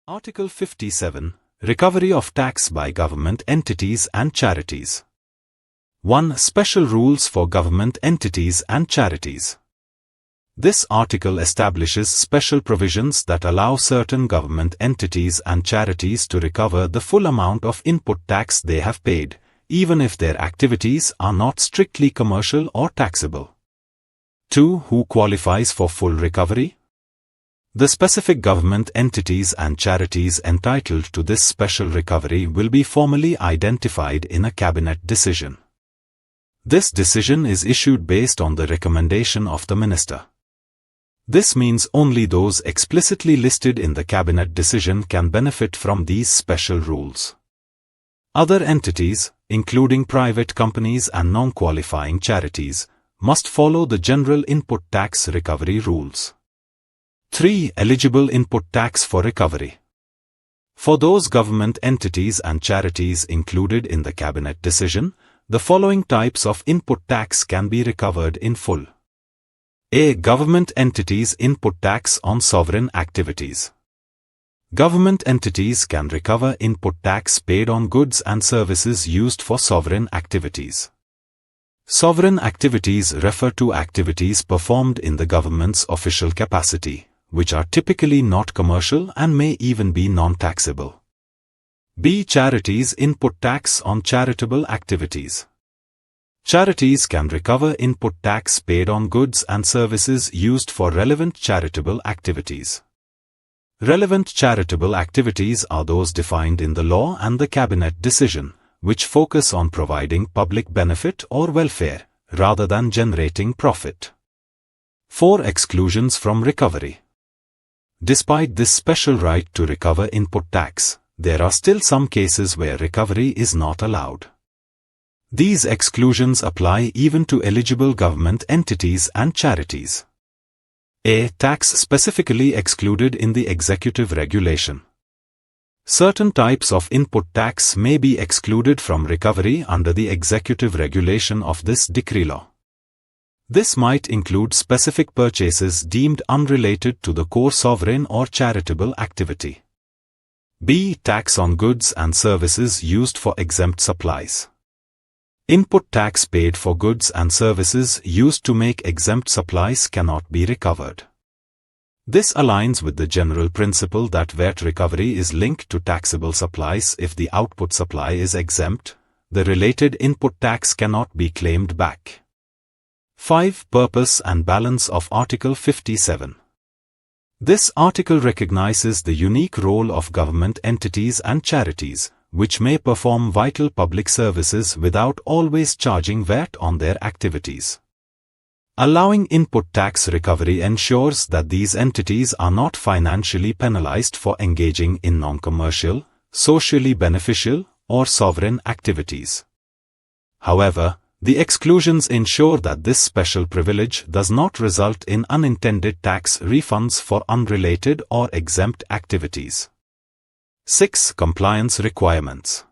Article 57. Recovery of tax by government entities and charities. 1. Special rules for government entities and charities. This article establishes special provisions that allow certain government entities and charities to recover the full amount of input tax they have paid, even if their activities are not strictly commercial or taxable. 2. Who qualifies for full recovery? The specific government entities and charities entitled to this special recovery will be formally identified in a cabinet decision. This decision is issued based on the recommendation of the minister. This means only those explicitly listed in the cabinet decision can benefit from these special rules. Other entities, including private companies and non-qualifying charities, must follow the general input tax recovery rules. 3. Eligible input tax for recovery. For those government entities and charities included in the cabinet decision, the following types of input tax can be recovered in full. A. Government entities input tax on sovereign activities. Government entities can recover input tax paid on goods and services used for sovereign activities. Sovereign activities refer to activities performed in the government's official capacity, which are typically not commercial and may even be non-taxable. B. Charities input tax on charitable activities. Charities can recover input tax paid on goods and services used for relevant charitable activities. Relevant charitable activities are those defined in the law and the cabinet decision, which focus on providing public benefit or welfare, rather than generating profit. 4. Exclusions from recovery. Despite this special right to recover input tax, there are still some cases where recovery is not allowed. These exclusions apply even to eligible government entities and charities. A. Tax specifically excluded in the executive regulation. Certain types of input tax may be excluded from recovery under the executive regulation of this decree law. This might include specific purchases deemed unrelated to the core sovereign or charitable activity. B. Tax on goods and services used for exempt supplies. Input tax paid for goods and services used to make exempt supplies cannot be recovered. This aligns with the general principle that VAT recovery is linked to taxable supplies. If the output supply is exempt, the related input tax cannot be claimed back. 5. Purpose and balance of Article 57. This article recognizes the unique role of government entities and charities, which may perform vital public services without always charging VAT on their activities. Allowing input tax recovery ensures that these entities are not financially penalized for engaging in non-commercial, socially beneficial, or sovereign activities. However, the exclusions ensure that this special privilege does not result in unintended tax refunds for unrelated or exempt activities. 6. Compliance requirements.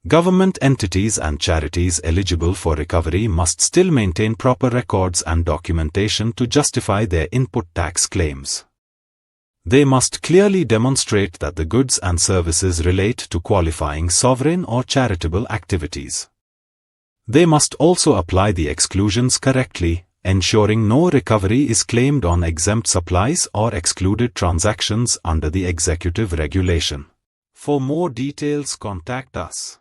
Government entities and charities eligible for recovery must still maintain proper records and documentation to justify their input tax claims. They must clearly demonstrate that the goods and services relate to qualifying sovereign or charitable activities. They must also apply the exclusions correctly, ensuring no recovery is claimed on exempt supplies or excluded transactions under the executive regulation. For more details, contact us.